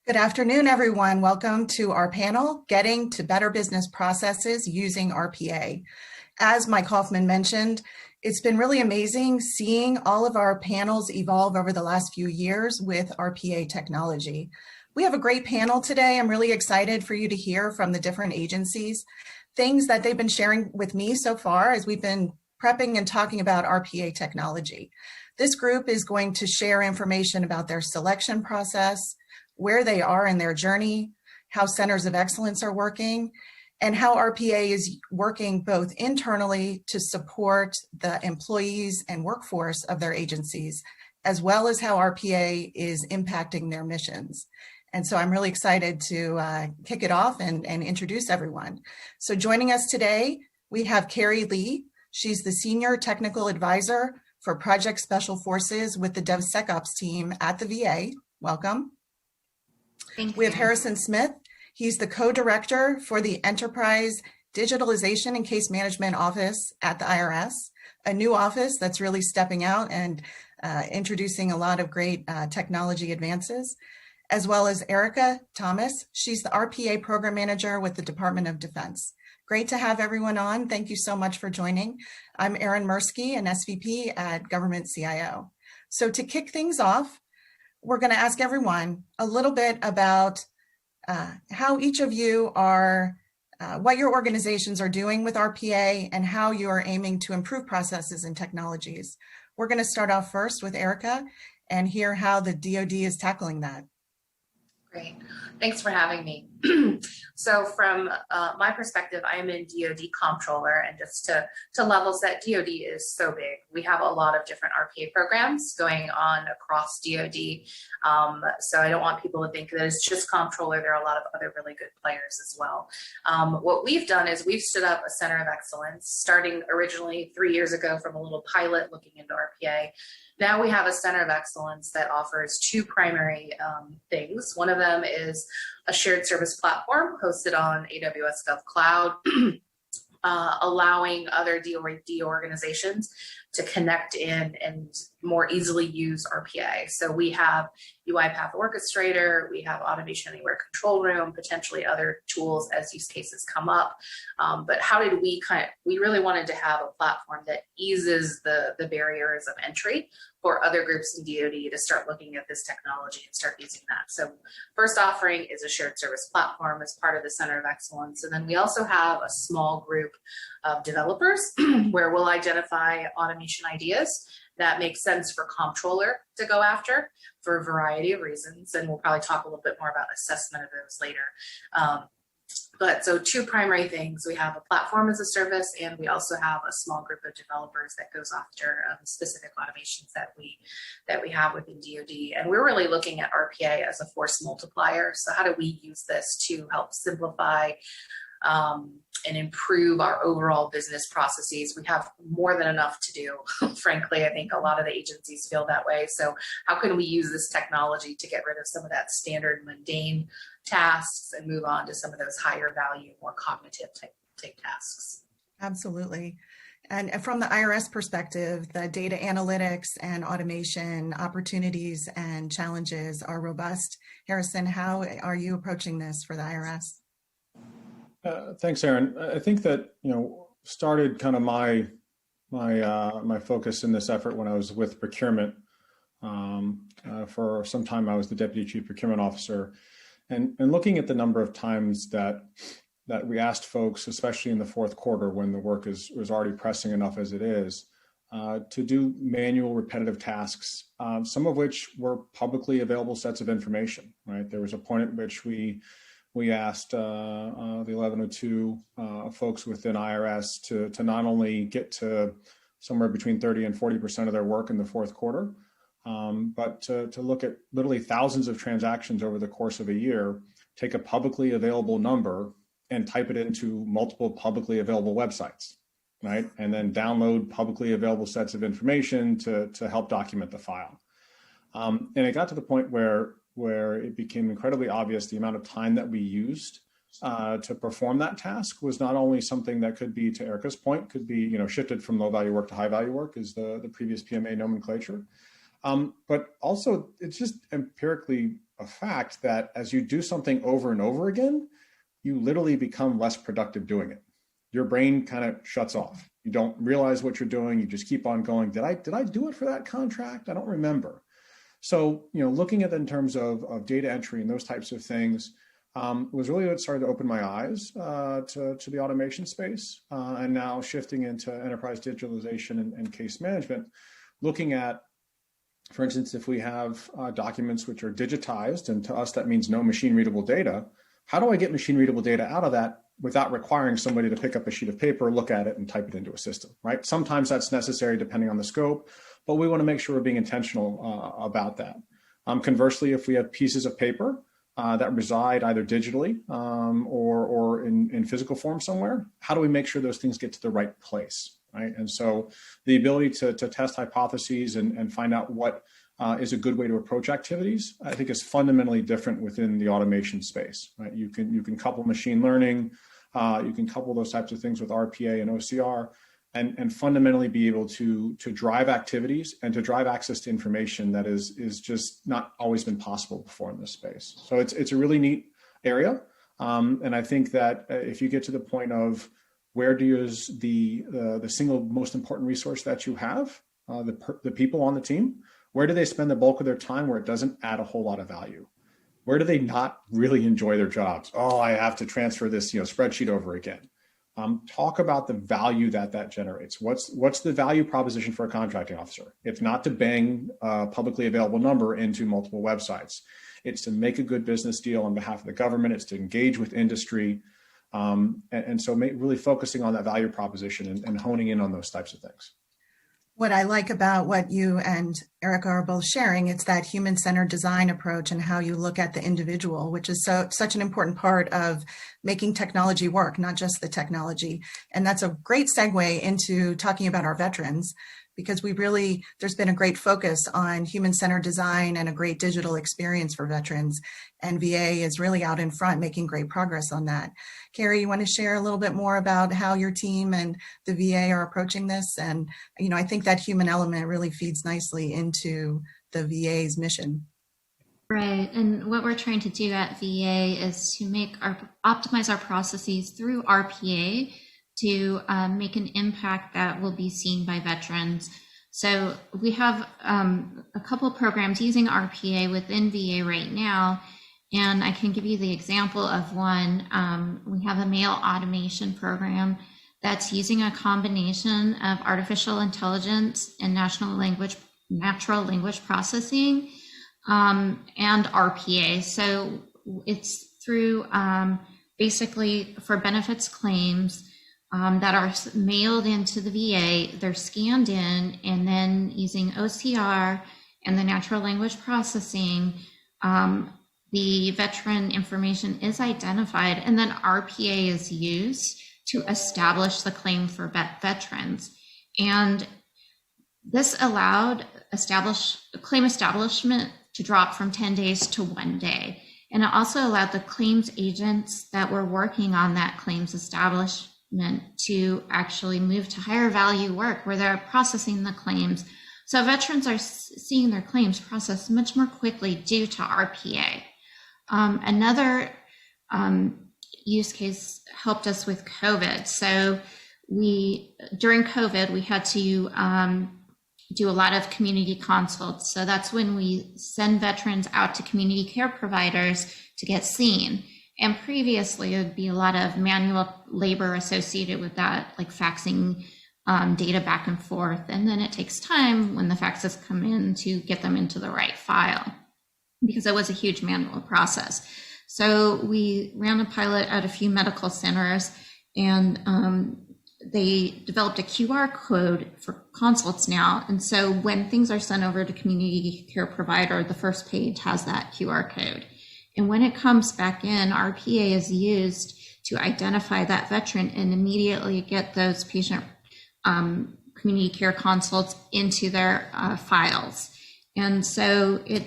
Good afternoon, everyone. Welcome to our panel, Getting to Better Business Processes Using RPA. As Mike Hoffman mentioned, it's been really amazing seeing all of our panels evolve over the last few years with RPA technology. We have a great panel today. I'm really excited for you to hear from the different agencies, things that they've been sharing with me so far as we've been prepping and talking about RPA technology. This group is going to share information about their selection process, where they are in their journey, how centers of excellence are working, and how RPA is working both internally to support the employees and workforce of their agencies, as well as how RPA is impacting their missions. And so I'm really excited to kick it off and introduce everyone. So joining us today, we have Carrie Lee. She's the Senior Technical Advisor for Project Special Forces with the DevSecOps team at the VA. Welcome. We have Harrison Smith. He's the co-director for the Enterprise Digitalization and Case Management Office at the IRS, a new office that's really stepping out and introducing a lot of great technology advances, as well as Erica Thomas. She's the RPA program manager with the Department of Defense. Great to have everyone on. Thank you so much for joining. I'm Erin Mirsky, an SVP at GovernmentCIO. So to kick things off, we're going to ask everyone a little bit about how each of you are, what your organizations are doing with RPA and how you are aiming to improve processes and technologies. We're going to start off first with Erica and hear how the DoD is tackling that. Great. Thanks for having me. So from my perspective, I am in DoD Comptroller, and just to level set, DoD is so big. We have a lot of different RPA programs going on across DoD. So I don't want people to think that it's just Comptroller. There are a lot of other really good players as well. What we've done is we've stood up a center of excellence, starting originally 3 years ago from a little pilot looking into RPA. Now we have a center of excellence that offers two primary things. One of them is a shared service platform hosted on AWS GovCloud, allowing other DoD organizations to connect in and more easily use RPA. So we have UiPath Orchestrator, we have Automation Anywhere Control Room, potentially other tools as use cases come up. But how did we we really wanted to have a platform that eases the barriers of entry for other groups in DoD to start looking at this technology and start using that. So first offering is a shared service platform as part of the Center of Excellence. And then we also have a small group of developers where we'll identify automation ideas that make sense for Comptroller to go after for a variety of reasons. And we'll probably talk a little bit more about assessment of those later. But so two primary things, we have a platform as a service, and we also have a small group of developers that goes after specific automations that we have within DoD. And we're really looking at RPA as a force multiplier. So how do we use this to help simplify and improve our overall business processes? We have more than enough to do. Frankly, I think a lot of the agencies feel that way. So how can we use this technology to get rid of some of that standard mundane tasks and move on to some of those higher value, more cognitive type tasks? Absolutely. And from the IRS perspective, the data analytics and automation opportunities and challenges are robust. Harrison, how are you approaching this for the IRS? Thanks, Erin. I think that, started kind of my focus in this effort when I was with procurement. For some time, I was the Deputy Chief Procurement Officer, and looking at the number of times that we asked folks, especially in the fourth quarter when the work was already pressing enough as it is, to do manual repetitive tasks, some of which were publicly available sets of information, right? There was a point at which we asked the 1102 folks within IRS to not only get to somewhere between 30 and 40% of their work in the fourth quarter, but to look at literally thousands of transactions over the course of a year, take a publicly available number and type it into multiple publicly available websites, right? And then download publicly available sets of information to help document the file. And it got to the point where it became incredibly obvious the amount of time that we used to perform that task was not only something that could be, to Erica's point, could be shifted from low value work to high value work, is the previous PMA nomenclature, But also, it's just empirically a fact that as you do something over and over again, you literally become less productive doing it. Your brain kind of shuts off. You don't realize what you're doing. You just keep on going. Did I do it for that contract? I don't remember. So, looking at it in terms of data entry and those types of things was really what started to open my eyes to the automation space. And now shifting into enterprise digitalization and case management, looking at, for instance, if we have documents which are digitized, and to us that means no machine readable data, how do I get machine readable data out of that without requiring somebody to pick up a sheet of paper, look at it, and type it into a system, right? Sometimes that's necessary depending on the scope, but we want to make sure we're being intentional about that. Conversely, if we have pieces of paper that reside either digitally or in physical form somewhere, how do we make sure those things get to the right place, right? And so the ability to test hypotheses and find out what is a good way to approach activities, I think is fundamentally different within the automation space, right? You can couple machine learning, you can couple those types of things with RPA and OCR, and fundamentally be able to drive activities and to drive access to information that is just not always been possible before in this space. So it's a really neat area. And I think that if you get to the point of where do you use the single most important resource that you have, the people on the team, where do they spend the bulk of their time where it doesn't add a whole lot of value? Where do they not really enjoy their jobs? Oh, I have to transfer this spreadsheet over again. Talk about the value that generates. What's the value proposition for a contracting officer? It's not to bang a publicly available number into multiple websites. It's to make a good business deal on behalf of the government. It's to engage with industry. And so really focusing on that value proposition and honing in on those types of things. What I like about what you and Erica are both sharing, it's that human-centered design approach and how you look at the individual, which is such an important part of making technology work, not just the technology. And that's a great segue into talking about our veterans, because there's been a great focus on human-centered design and a great digital experience for veterans. And VA is really out in front making great progress on that. Carrie, you want to share a little bit more about how your team and the VA are approaching this? And, I think that human element really feeds nicely into the VA's mission. Right, and what we're trying to do at VA is to optimize our processes through RPA to make an impact that will be seen by veterans. So we have a couple of programs using RPA within VA right now, and I can give you the example of one. We have a mail automation program that's using a combination of artificial intelligence and natural language processing and RPA. So it's through basically for benefits claims that are mailed into the VA, they're scanned in, and then using OCR and the natural language processing, the veteran information is identified, and then RPA is used to establish the claim for veterans. And this allowed claim establishment to drop from 10 days to 1 day. And it also allowed the claims agents that were working on that claims establishment to actually move to higher value work where they're processing the claims. So veterans are seeing their claims processed much more quickly due to RPA. Another use case helped us with COVID. So during COVID, we had to do a lot of community consults. So that's when we send veterans out to community care providers to get seen. And previously, it would be a lot of manual labor associated with that, like faxing data back and forth. And then it takes time when the faxes come in to get them into the right file, because it was a huge manual process. So we ran a pilot at a few medical centers, and they developed a QR code for consults now. And so when things are sent over to community care provider, the first page has that QR code. And when it comes back in, RPA is used to identify that veteran and immediately get those patient community care consults into their files. And so it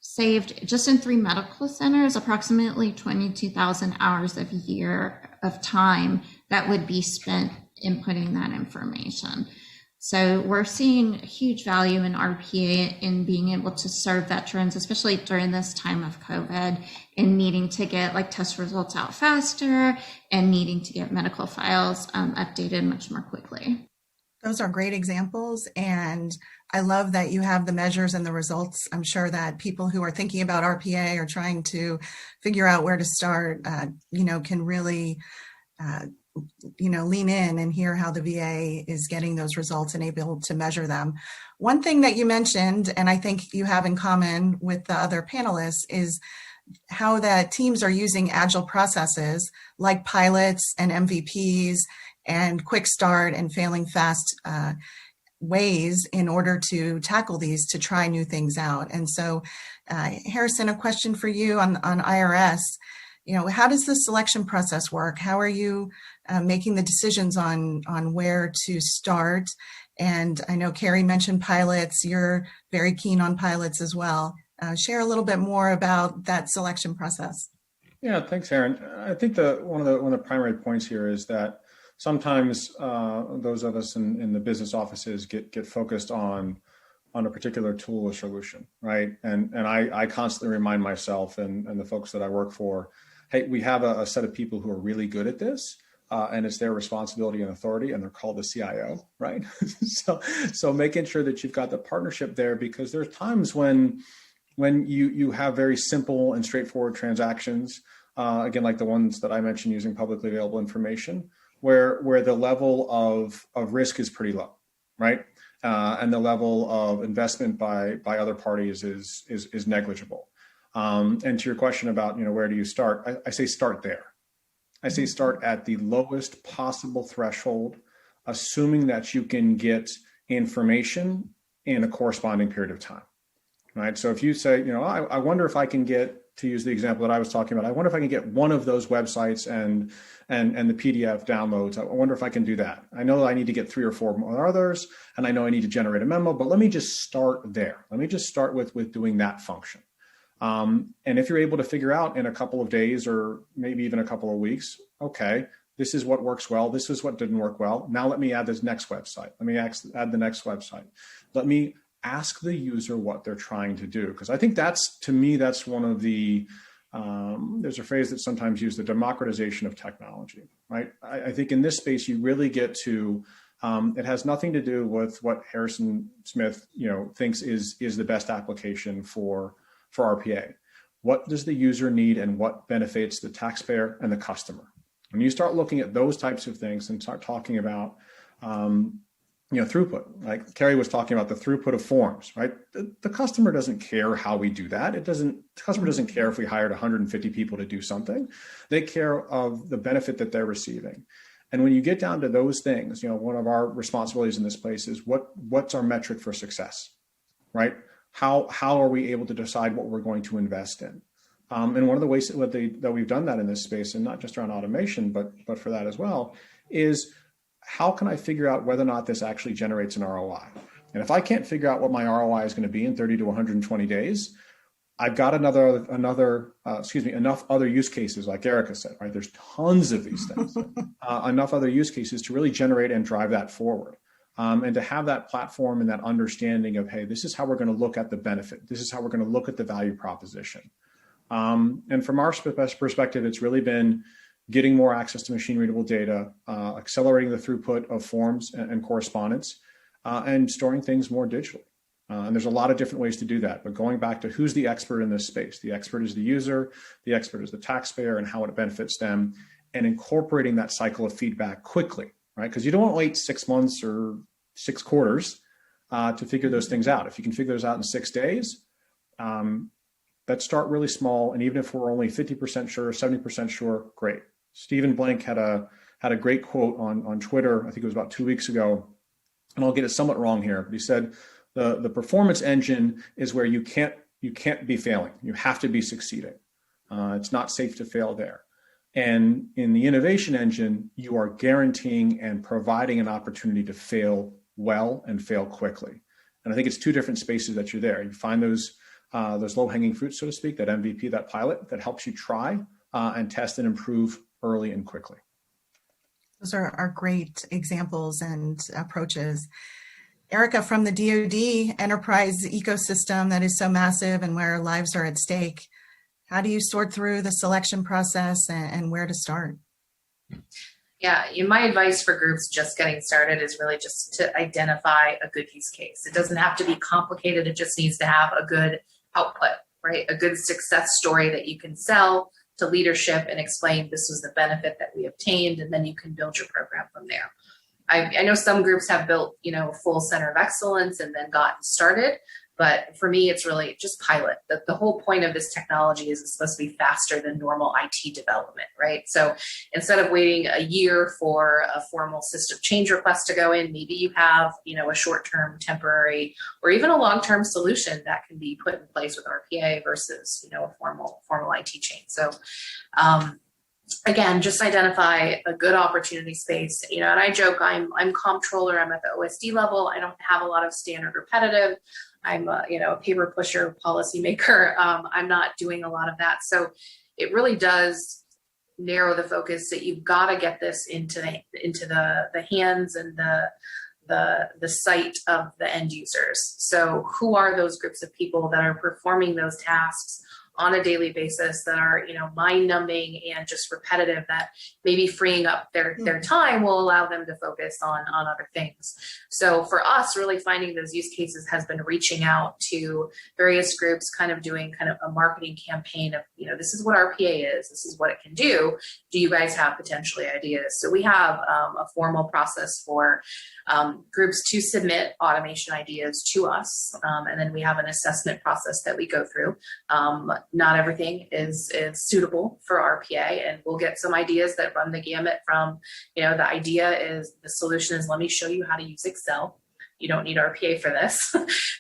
saved, just in 3 medical centers, approximately 22,000 hours of year of time that would be spent inputting that information. So we're seeing huge value in RPA in being able to serve veterans, especially during this time of COVID, in needing to get like test results out faster and needing to get medical files updated much more quickly. Those are great examples, and I love that you have the measures and the results. I'm sure that people who are thinking about RPA or trying to figure out where to start, can really, lean in and hear how the VA is getting those results and able to measure them. One thing that you mentioned, and I think you have in common with the other panelists, is how that teams are using agile processes like pilots and MVPs and quick start and failing fast ways in order to tackle these, to try new things out. And so, Harrison, a question for you on IRS. How does the selection process work? How are you making the decisions on where to start? And I know Carrie mentioned pilots. You're very keen on pilots as well. Share a little bit more about that selection process. Yeah, thanks, Erin. I think one of the primary points here is that sometimes those of us in the business offices get focused on a particular tool or solution, right? And I constantly remind myself and the folks that I work for, hey, we have a set of people who are really good at this, and it's their responsibility and authority, and they're called the CIO, right? so making sure that you've got the partnership there, because there's times when you have very simple and straightforward transactions, again, like the ones that I mentioned using publicly available information, where the level of risk is pretty low, right? And the level of investment by other parties is negligible. And to your question about, where do you start? I say start there. I say start at the lowest possible threshold, assuming that you can get information in a corresponding period of time, right? So if you say, I wonder if I can get, to use the example that I was talking about, I wonder if I can get one of those websites and the PDF downloads. I wonder if I can do that. I know I need to get 3 or 4 more others, and I know I need to generate a memo, but let me just start there. Let me just start with doing that function. And if you're able to figure out in a couple of days or maybe even a couple of weeks, okay, this is what works well. This is what didn't work well. Now let me add this next website. Let me add the next website. Let me ask the user what they're trying to do. Because I think to me, that's one of the, there's a phrase that's sometimes used, the democratization of technology, right? I think in this space, you really get to, it has nothing to do with what Harrison Smith, thinks is the best application for RPA. What does the user need and what benefits the taxpayer and the customer? When you start looking at those types of things and start talking about, throughput, like Carrie was talking about the throughput of forms, right? The customer doesn't care how we do that. The customer doesn't care if we hired 150 people to do something. They care of the benefit that they're receiving. And when you get down to those things, one of our responsibilities in this place is what's our metric for success, right? How are we able to decide what we're going to invest in? And one of the ways that we've done that in this space, and not just around automation, but for that as well, is how can I figure out whether or not this actually generates an ROI? And if I can't figure out what my ROI is going to be in 30 to 120 days, I've got enough other use cases, like Erica said, right? There's tons of these things, enough other use cases to really generate and drive that forward. And to have that platform and that understanding of, hey, this is how we're going to look at the benefit. This is how we're going to look at the value proposition. And from our perspective, it's really been getting more access to machine readable data, accelerating the throughput of forms and correspondence, and storing things more digitally. And there's a lot of different ways to do that. But going back to who's the expert in this space, the expert is the user, the expert is the taxpayer, and how it benefits them, and incorporating that cycle of feedback quickly, right? Because you don't want to wait 6 months or 6 quarters to figure those things out. If you can figure those out in 6 days, let's start really small. And even if we're only 50% sure, 70% sure, great. Stephen Blank had a great quote on Twitter, I think it was about 2 weeks ago, and I'll get it somewhat wrong here, but he said, the performance engine is where you can't be failing. You have to be succeeding. It's not safe to fail there. And in the innovation engine, you are guaranteeing and providing an opportunity to fail well and fail quickly. And I think it's 2 different spaces that you're there. You find those low-hanging fruits, so to speak, that MVP, that pilot, that helps you try and test and improve early and quickly. Those are great examples and approaches. Erica, from the DoD enterprise ecosystem that is so massive and where lives are at stake, how do you sort through the selection process and where to start? Yeah, my advice for groups just getting started is really just to identify a good use case. It doesn't have to be complicated. It just needs to have a good output, right? A good success story that you can sell to leadership and explain this was the benefit that we obtained, and then you can build your program from there. I know some groups have built, a full center of excellence and then gotten started. But for me, it's really just pilot. The whole point of this technology is it's supposed to be faster than normal IT development, right? So instead of waiting a year for a formal system change request to go in, maybe you have, a short-term, temporary, or even a long-term solution that can be put in place with RPA versus, a formal IT change. So, again, just identify a good opportunity space, and I joke, I'm comptroller, I'm at the OSD level. I don't have a lot of standard repetitive. I'm a paper pusher, policymaker. I'm not doing a lot of that. So it really does narrow the focus that you've got to get this into the hands and the sight of the end users. So who are those groups of people that are performing those tasks on a daily basis that are, mind numbing and just repetitive, that maybe freeing up their time will allow them to focus on other things. So for us, really finding those use cases has been reaching out to various groups, kind of doing kind of a marketing campaign of, this is what RPA is, this is what it can do. Do you guys have potentially ideas? So we have a formal process for groups to submit automation ideas to us. And then we have an assessment process that we go through. Not everything is suitable for RPA, and we'll get some ideas that run the gamut from, the idea is, the solution is, let me show you how to use Excel. You don't need RPA for this,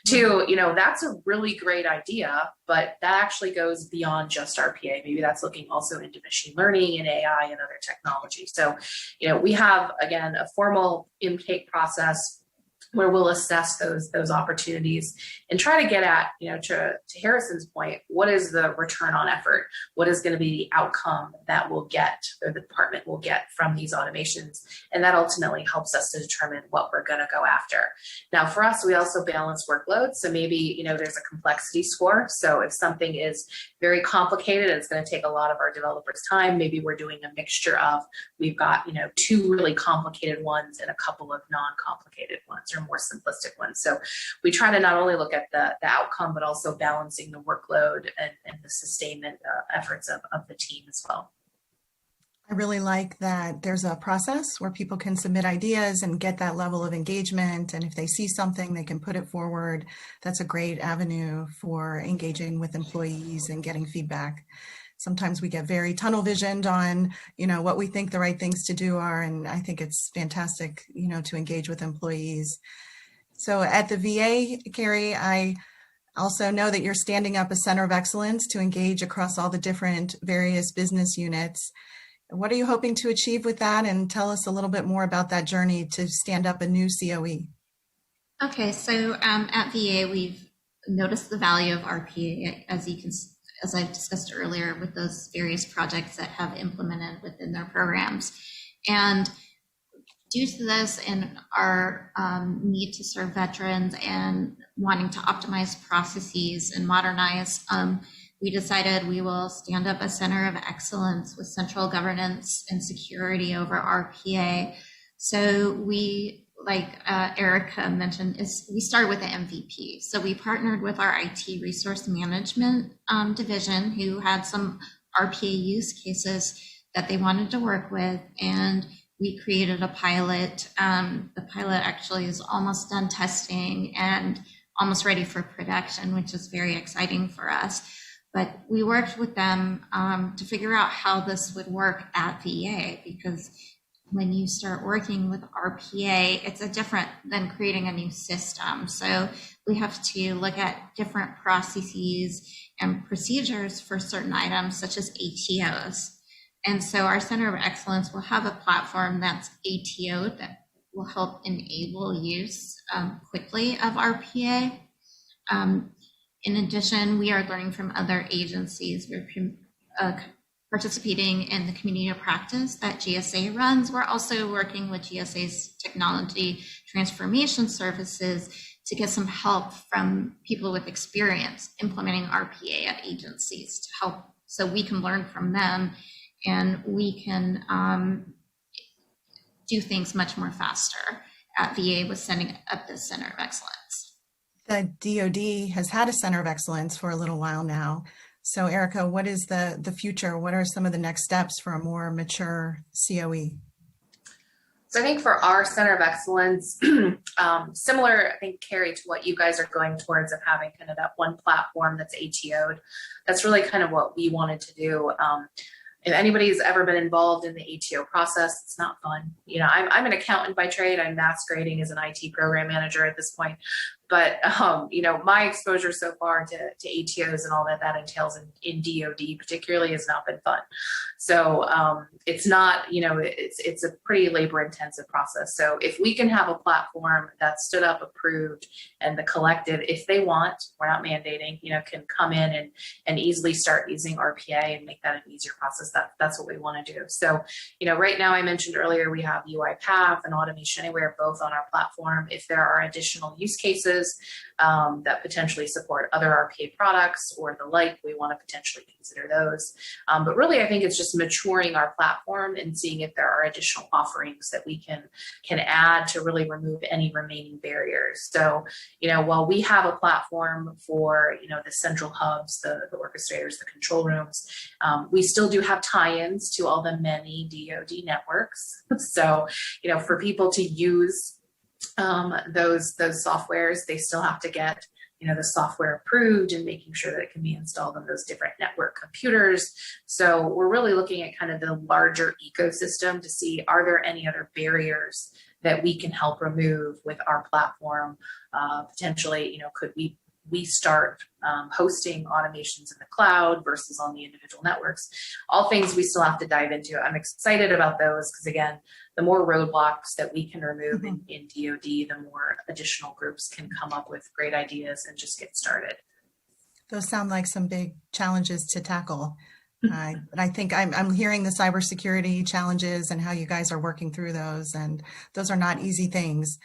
to, that's a really great idea, but that actually goes beyond just RPA. Maybe that's looking also into machine learning and AI and other technology. So, we have, again, a formal intake process where we'll assess those opportunities and try to get at, to Harrison's point, what is the return on effort? What is going to be the outcome that we'll get, or the department will get from these automations? And that ultimately helps us to determine what we're going to go after. Now, for us, we also balance workloads. So maybe, there's a complexity score. So if something is very complicated, it's going to take a lot of our developers' time. Maybe we're doing a mixture of, we've got, 2 really complicated ones and a couple of non-complicated ones, or more simplistic ones. So we try to not only look at the outcome, but also balancing the workload and the sustainment efforts of the team as well. I really like that there's a process where people can submit ideas and get that level of engagement. And if they see something, they can put it forward. That's a great avenue for engaging with employees and getting feedback. Sometimes we get very tunnel visioned on, what we think the right things to do are. And I think it's fantastic, to engage with employees. So at the VA, Carrie, I also know that you're standing up a center of excellence to engage across all the different various business units. What are you hoping to achieve with that? And tell us a little bit more about that journey to stand up a new COE. Okay, so at VA, we've noticed the value of RPA, as I discussed earlier, with those various projects that have implemented within their programs. And due to this and our need to serve veterans and wanting to optimize processes and modernize, we decided we will stand up a center of excellence with central governance and security over RPA. So we, like Erica mentioned, we started with the MVP. So we partnered with our IT resource management division, who had some RPA use cases that they wanted to work with, and we created a pilot. The pilot actually is almost done testing and almost ready for production, which is very exciting for us. But we worked with them to figure out how this would work at VA, because when you start working with RPA, it's different than creating a new system. So we have to look at different processes and procedures for certain items, such as ATOs. And so our Center of Excellence will have a platform that's ATO that will help enable use quickly of RPA. In addition, we are learning from other agencies. We're participating in the community of practice that GSA runs. We're also working with GSA's technology transformation services to get some help from people with experience implementing RPA at agencies to help, so we can learn from them and we can do things much more faster at VA with setting up the Center of Excellence. The DoD has had a Center of Excellence for a little while now. So Erica, what is the future? What are some of the next steps for a more mature COE? So I think for our Center of Excellence, similar, I think, Carrie, to what you guys are going towards of having kind of that one platform that's ATO'd, that's really kind of what we wanted to do. If anybody's ever been involved in the ATO process, it's not fun. You know, I'm an accountant by trade. I'm masquerading as an IT program manager at this point. But, you know, my exposure so far to ATOs and all that entails in DoD particularly has not been fun. So it's not, you know, it's a pretty labor intensive process. So if we can have a platform that's stood up, approved, and the collective, if they want, we're not mandating, you know, can come in and easily start using RPA and make that an easier process, that's what we want to do. So, you know, right now I mentioned earlier, we have UiPath and Automation Anywhere both on our platform. If there are additional use cases that potentially support other RPA products or the like, we want to potentially consider those. But really, I think it's just maturing our platform and seeing if there are additional offerings that we can add to really remove any remaining barriers. So, you know, while we have a platform for, you know, the central hubs, the orchestrators, the control rooms, we still do have tie-ins to all the many DoD networks. So, you know, for people to use those softwares, they still have to get, you know, the software approved and making sure that it can be installed on those different network computers. So we're really looking at kind of the larger ecosystem to see, are there any other barriers that we can help remove with our platform? Potentially, you know, could we start hosting automations in the cloud versus on the individual networks? All things we still have to dive into. I'm excited about those because, again, the more roadblocks that we can remove in DoD, the more additional groups can come up with great ideas and just get started. Those sound like some big challenges to tackle. And I think I'm hearing the cybersecurity challenges and how you guys are working through those, and those are not easy things.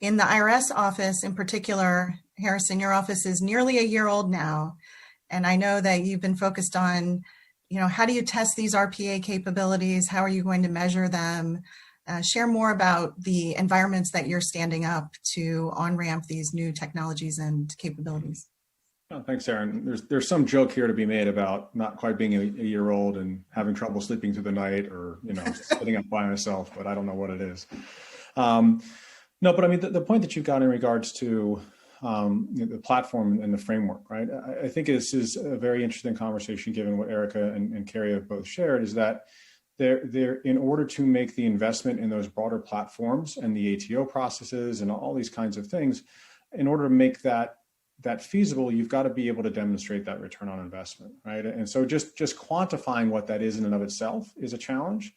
In the IRS office in particular, Harrison, your office is nearly a year old now. And I know that you've been focused on, you know, how do you test these RPA capabilities? How are you going to measure them? Share more about the environments that you're standing up to on-ramp these new technologies and capabilities. Oh, thanks, Erin. There's some joke here to be made about not quite being a year old and having trouble sleeping through the night, or, you know, sitting up by myself, but I don't know what it is. No, but I mean, the point that you've got in regards to the platform and the framework, right? I think this is a very interesting conversation, given what Erica and Carrie have both shared, is that they're in order to make the investment in those broader platforms and the ATO processes and all these kinds of things, in order to make that feasible, you've got to be able to demonstrate that return on investment, right? And so just quantifying what that is in and of itself is a challenge,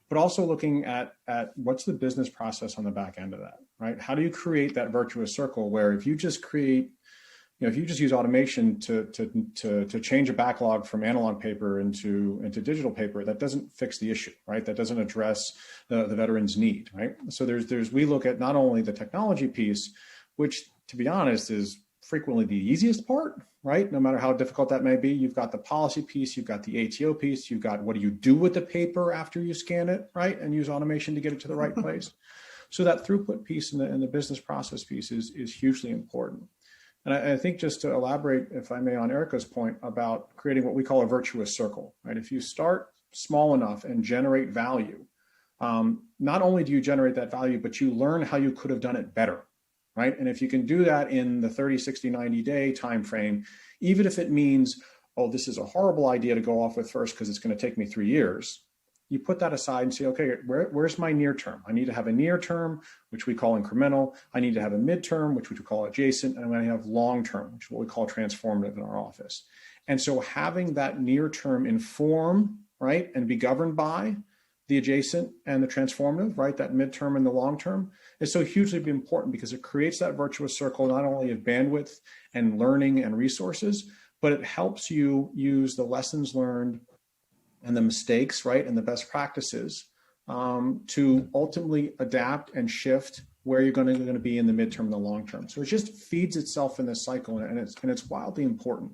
but also looking at what's the business process on the back end of that, right? How do you create that virtuous circle where if you just create, you know, if you just use automation to change a backlog from analog paper into digital paper, that doesn't fix the issue, right? That doesn't address the veteran's need, right? So we look at not only the technology piece, which, to be honest, is frequently the easiest part, right? No matter how difficult that may be, you've got the policy piece, you've got the ATO piece, you've got what do you do with the paper after you scan it, right? And use automation to get it to the right place. So that throughput piece and the business process piece is hugely important. And I think, just to elaborate, if I may, on Erica's point about creating what we call a virtuous circle, right? If you start small enough and generate value, not only do you generate that value, but you learn how you could have done it better, right? And if you can do that in the 30, 60, 90-day time frame, even if it means, oh, this is a horrible idea to go off with first because it's going to take me 3 years, you put that aside and say, okay, where's my near term? I need to have a near term, which we call incremental. I need to have a midterm, which we call adjacent. And I'm going to have long term, which is what we call transformative in our office. And so having that near term inform, right, and be governed by the adjacent and the transformative, right, that midterm and the long term, is so hugely important because it creates that virtuous circle, not only of bandwidth and learning and resources, but it helps you use the lessons learned and the mistakes, right, and the best practices to ultimately adapt and shift where you're going to be in the midterm and the long term. So it just feeds itself in this cycle, and it's wildly important.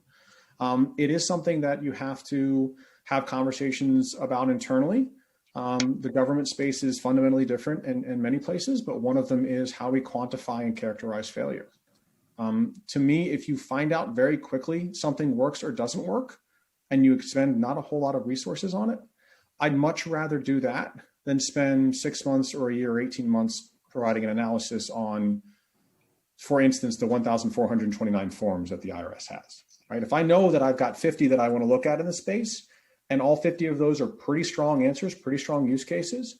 It is something that you have to have conversations about internally. The government space is fundamentally different in many places, but one of them is how we quantify and characterize failure. To me, if you find out very quickly something works or doesn't work, and you expend not a whole lot of resources on it, I'd much rather do that than spend 6 months or a year or 18 months providing an analysis on, for instance, the 1,429 forms that the IRS has, right? If I know that I've got 50 that I want to look at in the space, and all 50 of those are pretty strong answers, pretty strong use cases,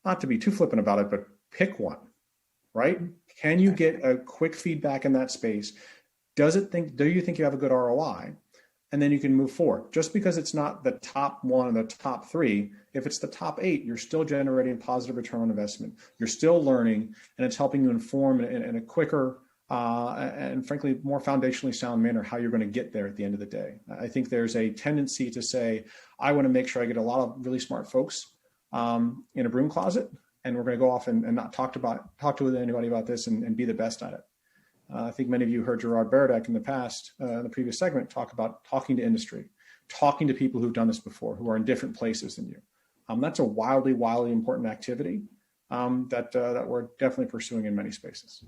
not to be too flippant about it, but pick one, right? Can you get a quick feedback in that space? Do you think you have a good ROI? And then you can move forward. Just because it's not the top one and the top three, if it's the top 8, you're still generating positive return on investment. You're still learning, and it's helping you inform in a quicker and frankly, more foundationally sound manner how you're going to get there at the end of the day. I think there's a tendency to say, I want to make sure I get a lot of really smart folks in a broom closet, and we're going to go off and not talk to anybody about this and be the best at it. I think many of you heard Gerard Beredek in the past, in the previous segment, talk about talking to industry, talking to people who've done this before, who are in different places than you. That's a wildly, wildly important activity that we're definitely pursuing in many spaces.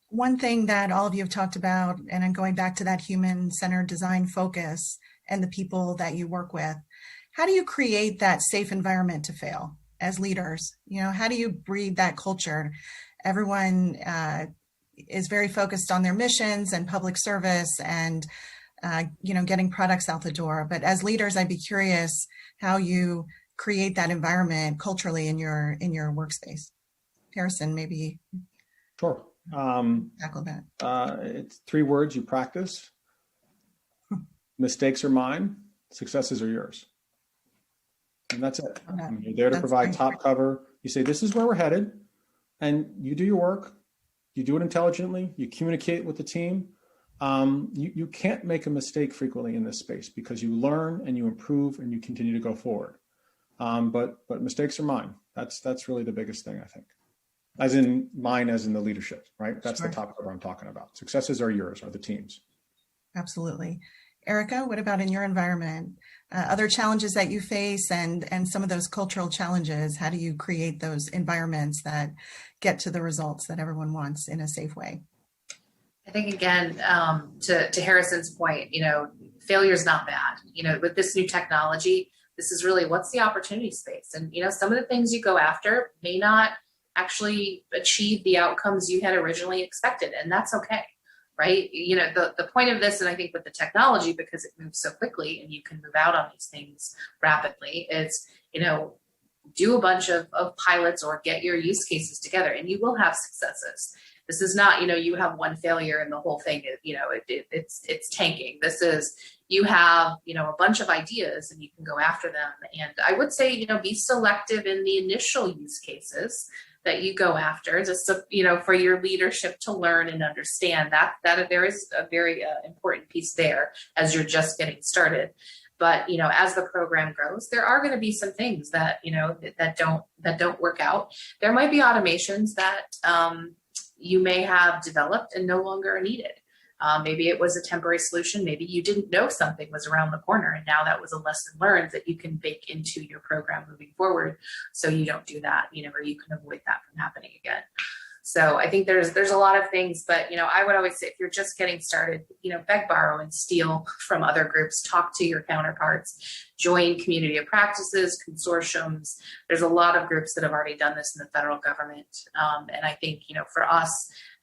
One thing that all of you have talked about, and I'm going back to that human-centered design focus and the people that you work with, how do you create that safe environment to fail as leaders? How do you breed that culture? Everyone is very focused on their missions and public service and, getting products out the door. But as leaders, I'd be curious how you create that environment culturally in your workspace. Harrison, maybe. Sure. Tackle that. It's 3 words you practice. Mistakes are mine, successes are yours. And that's it. You're there to provide top cover. You say, this is where we're headed, and you do your work. You do it intelligently. You communicate with the team. You can't make a mistake frequently in this space because you learn and you improve and you continue to go forward. But mistakes are mine. That's really the biggest thing, I think. As in mine, as in the leadership, right? That's sure. The top cover I'm talking about. Successes are yours, are the teams. Absolutely. Erica, what about in your environment? Other challenges that you face and some of those cultural challenges, how do you create those environments that get to the results that everyone wants in a safe way? I think, again, to Harrison's point, failure is not bad. With this new technology, this is really what's the opportunity space. And, some of the things you go after may not actually achieve the outcomes you had originally expected, and that's okay. Right? The point of this, and I think with the technology, because it moves so quickly and you can move out on these things rapidly, is, do a bunch of pilots or get your use cases together and you will have successes. This is not, you have one failure and the whole thing, it's tanking. This is, you have, a bunch of ideas and you can go after them. And I would say, be selective in the initial use cases that you go after, just for your leadership to learn and understand that there is a very important piece there as you're just getting started. But as the program grows, there are going to be some things that that don't work out. There might be automations that you may have developed and no longer are needed. Maybe it was a temporary solution. Maybe you didn't know something was around the corner, and now that was a lesson learned that you can bake into your program moving forward, so you don't do that, or you can avoid that from happening again. So I think there's a lot of things, but I would always say if you're just getting started, beg, borrow, and steal from other groups. Talk to your counterparts. Join community of practices, consortiums. There's a lot of groups that have already done this in the federal government, and I think for us,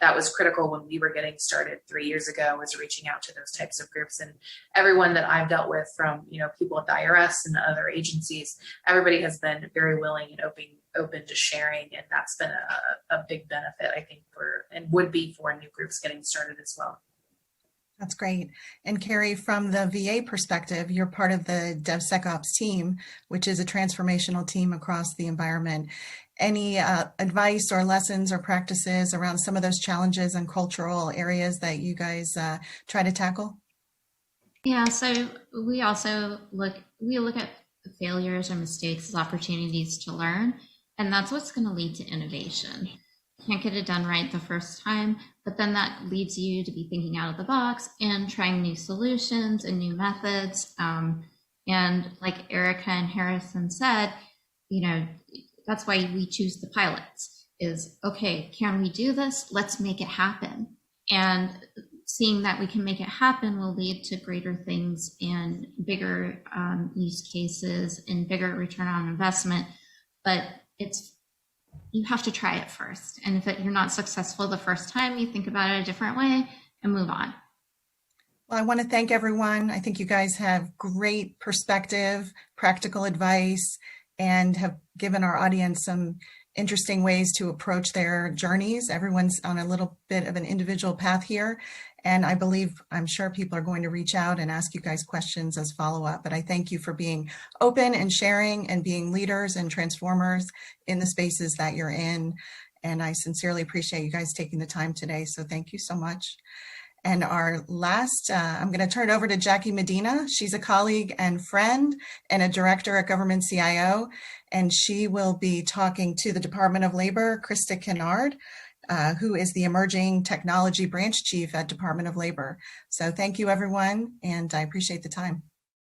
that was critical when we were getting started 3 years ago, was reaching out to those types of groups. And everyone that I've dealt with, from people at the IRS and other agencies, everybody has been very willing and open to sharing, and that's been a big benefit, I think, and would be for new groups getting started as well. That's great. And Carrie, from the VA perspective, you're part of the DevSecOps team, which is a transformational team across the environment. Any advice or lessons or practices around some of those challenges and cultural areas that you guys try to tackle? Yeah, so we also look at failures or mistakes as opportunities to learn, and that's what's going to lead to innovation. Can't get it done right the first time, but then that leads you to be thinking out of the box and trying new solutions and new methods. And like Erica and Harrison said, you know, that's why we choose the pilots. Is okay, can we do this? Let's make it happen. And seeing that we can make it happen will lead to greater things and bigger use cases and bigger return on investment. But you have to try it first. And if you're not successful the first time, you think about it a different way and move on. Well, I want to thank everyone. I think you guys have great perspective, practical advice, and have given our audience some interesting ways to approach their journeys. Everyone's on a little bit of an individual path here. And I'm sure people are going to reach out and ask you guys questions as follow-up. But I thank you for being open and sharing and being leaders and transformers in the spaces that you're in. And I sincerely appreciate you guys taking the time today. So thank you so much. And our last, I'm going to turn it over to Jackie Medina. She's a colleague and friend and a director at GovernmentCIO, and she will be talking to the Department of Labor, Krista Kennard, who is the Emerging Technology Branch Chief at Department of Labor. So thank you, everyone, and I appreciate the time.